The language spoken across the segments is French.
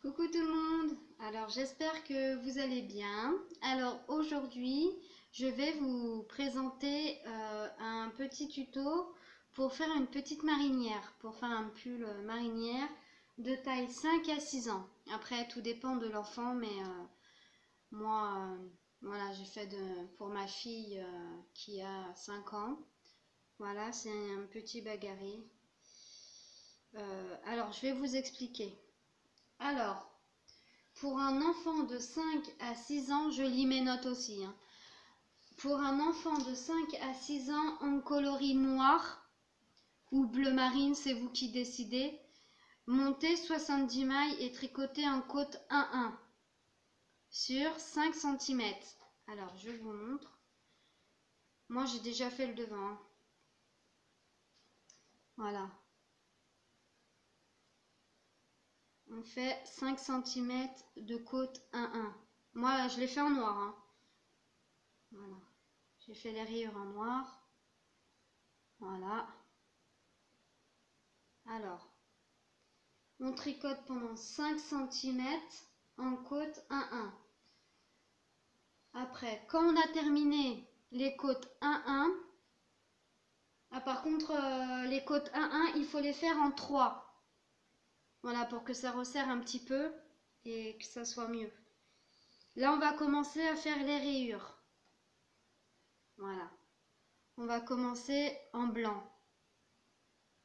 Coucou tout le monde, alors j'espère que vous allez bien. Alors aujourd'hui je vais vous présenter un petit tuto pour faire une petite marinière, pour faire un pull marinière de taille 5 à 6 ans. Après tout dépend de l'enfant, mais moi voilà, j'ai fait pour ma fille qui a 5 ans. Voilà, c'est un petit bagarré. Alors je vais vous expliquer. Alors, pour un enfant de 5 à 6 ans, je lis mes notes aussi, hein. Pour un enfant de 5 à 6 ans, en coloris noir ou bleu marine, c'est vous qui décidez. Montez 70 mailles et tricotez en côte 1-1 sur 5 cm. Alors, je vous montre. Moi, j'ai déjà fait le devant, hein. Voilà. On fait 5 cm de côte 1-1. Moi, je l'ai fait en noir, hein. Voilà. J'ai fait les rayures en noir. Voilà. Alors, on tricote pendant 5 cm en côte 1-1. Après, quand on a terminé les côtes 1-1, par contre, les côtes 1-1, il faut les faire en 3. Voilà, pour que ça resserre un petit peu et que ça soit mieux. Là, on va commencer à faire les rayures. Voilà. On va commencer en blanc.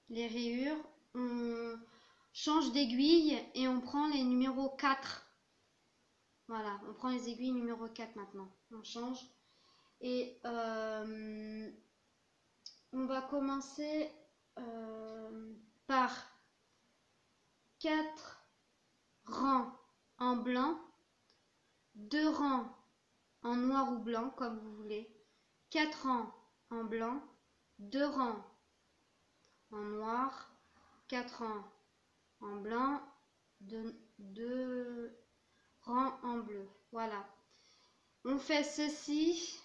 Les rayures, on change d'aiguille et on prend les numéros 4. Voilà, on prend les aiguilles numéro 4 maintenant. On change. Et on va commencer par 4 rangs en blanc, 2 rangs en noir ou blanc, comme vous voulez, 4 rangs en blanc, 2 rangs en noir, 4 rangs en blanc, 2 rangs en bleu. Voilà. On fait ceci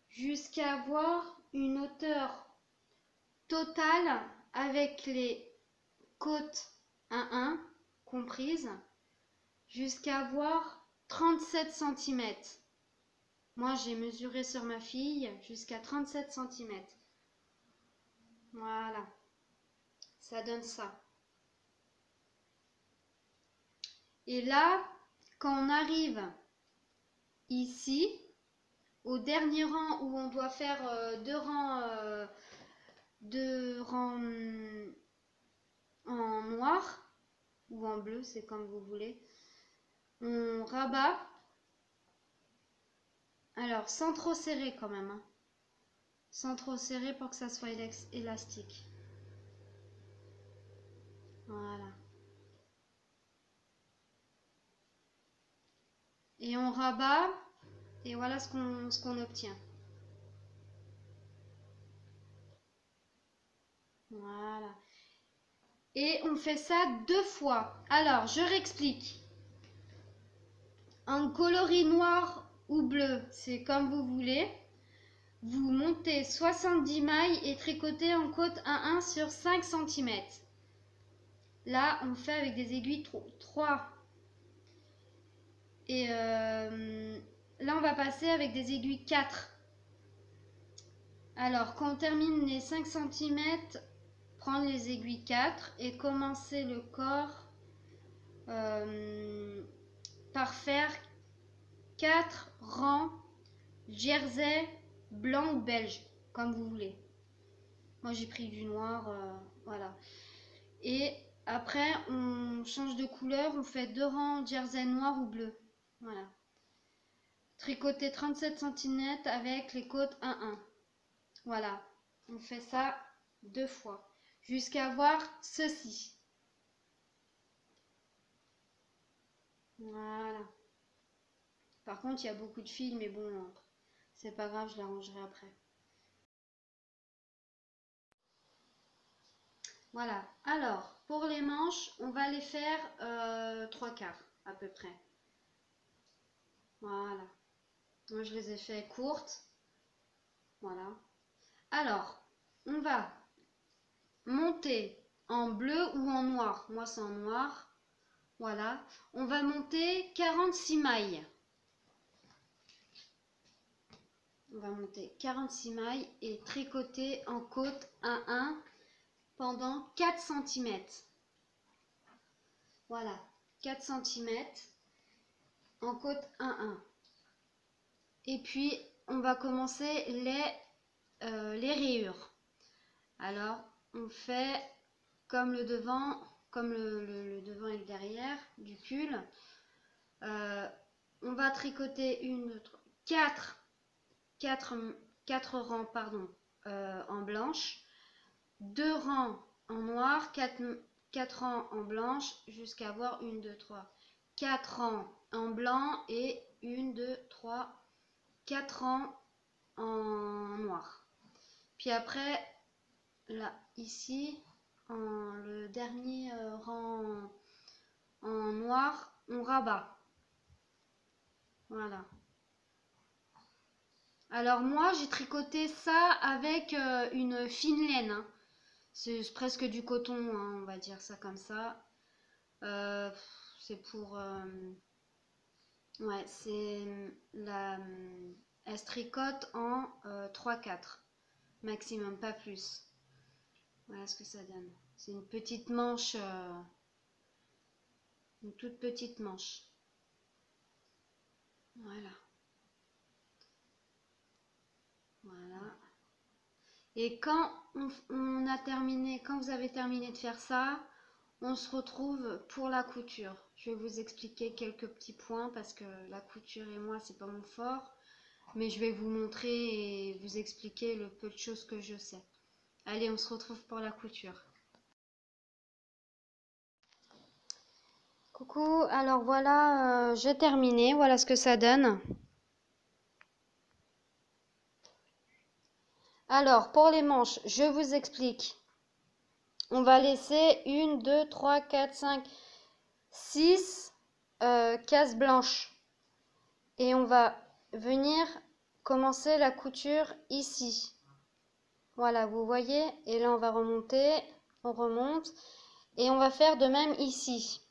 jusqu'à avoir une hauteur totale avec les côtes 1-1 comprises, jusqu'à avoir 37 cm. Moi, j'ai mesuré sur ma fille jusqu'à 37 cm. Voilà, ça donne ça. Et là, quand on arrive ici, au dernier rang où on doit faire deux rangs en noir ou en bleu, c'est comme vous voulez, on rabat, alors sans trop serrer quand même, hein. Sans trop serrer pour que ça soit élastique. Voilà. Et on rabat, et voilà ce qu'on obtient. Voilà. Et on fait ça 2 fois. Alors, je réexplique. En coloris noir ou bleu, c'est comme vous voulez. Vous montez 70 mailles et tricotez en côte 1-1 sur 5 cm. Là, on fait avec des aiguilles 3. Et là, on va passer avec des aiguilles 4. Alors, quand on termine les 5 cm, prendre les aiguilles 4 et commencer le corps par faire 4 rangs jersey blanc ou belge, comme vous voulez. Moi, j'ai pris du noir, voilà. Et après, on change de couleur, on fait 2 rangs jersey noir ou bleu. Voilà. Tricoter 37 cm avec les côtes 1-1. Voilà. On fait ça 2 fois. Jusqu'à avoir ceci. Voilà. Par contre, il y a beaucoup de fils, mais bon, c'est pas grave, je l'arrangerai après. Voilà. Alors, pour les manches, on va les faire 3/4 à peu près. Voilà. Moi, je les ai fait courtes. Voilà. Alors, on va monter en bleu ou en noir. Moi, c'est en noir. Voilà, on va monter 46 mailles. On va monter 46 mailles et tricoter en côte 1-1 pendant 4 cm. Voilà, 4 cm en côte 1-1. Et puis, on va commencer les rayures. Alors, on fait comme le devant, comme le devant et le derrière du pull. On va tricoter 4 rangs en blanche, 2 rangs en noir, 4 rangs en blanche jusqu'à avoir 1, 2, 3, 4 rangs en blanc et 1, 2, 3, 4 rangs en noir. Puis après, là, ici, le dernier rang en noir, on rabat. Voilà. Alors moi, j'ai tricoté ça avec une fine laine. Hein. C'est presque du coton, hein, on va dire ça comme ça. C'est pour... ouais, c'est la... Elle se tricote en 3-4 maximum, pas plus. Voilà ce que ça donne. C'est une petite manche, une toute petite manche. Voilà. Voilà. Et quand on a terminé, quand vous avez terminé de faire ça, on se retrouve pour la couture. Je vais vous expliquer quelques petits points parce que la couture et moi, c'est pas mon fort. Mais je vais vous montrer et vous expliquer le peu de choses que je sais. Allez, on se retrouve pour la couture. Coucou, alors voilà, j'ai terminé. Voilà ce que ça donne. Alors, pour les manches, je vous explique. On va laisser 1, 2, 3, 4, 5, 6 cases blanches. Et on va venir commencer la couture ici. Voilà, vous voyez. Et là, on va remonter. On remonte. Et on va faire de même ici.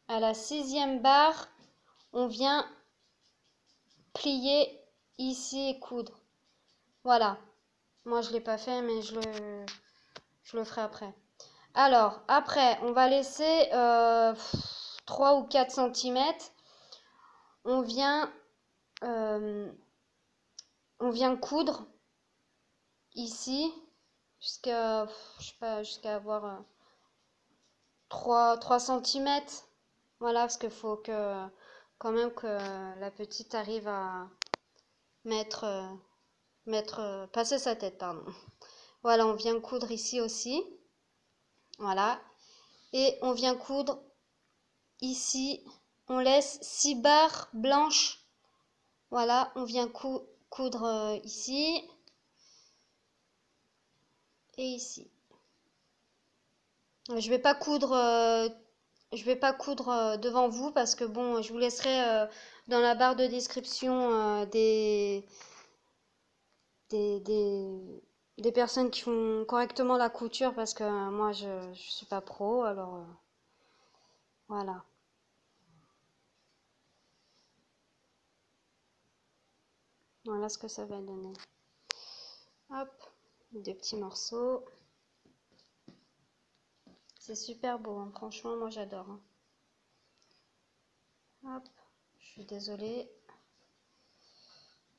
À la 6e barre, on vient plier ici et coudre. Voilà. Moi, je ne l'ai pas fait, mais je le ferai après. Alors, après, on va laisser 3 ou 4 cm. On vient coudre ici jusqu'à avoir 3 cm. Voilà, parce qu'il faut que quand même que la petite arrive à passer sa tête, pardon. Voilà, on vient coudre ici aussi. Voilà. Et on vient coudre ici. On laisse 6 barres blanches. Voilà, on vient coudre ici. Et ici. Je vais pas coudre devant vous parce que bon, je vous laisserai dans la barre de description des personnes qui font correctement la couture parce que moi je suis pas pro, alors voilà. Voilà ce que ça va donner. Hop, 2 petits morceaux. C'est super beau, hein. Franchement, moi j'adore. Hein. Hop, je suis désolée.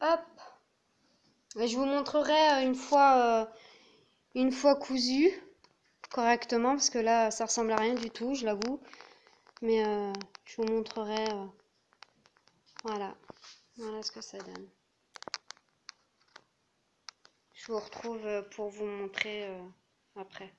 Hop. Et je vous montrerai une fois cousu correctement, parce que là, ça ressemble à rien du tout, je l'avoue. Mais je vous montrerai. Voilà. Voilà ce que ça donne. Je vous retrouve pour vous montrer après.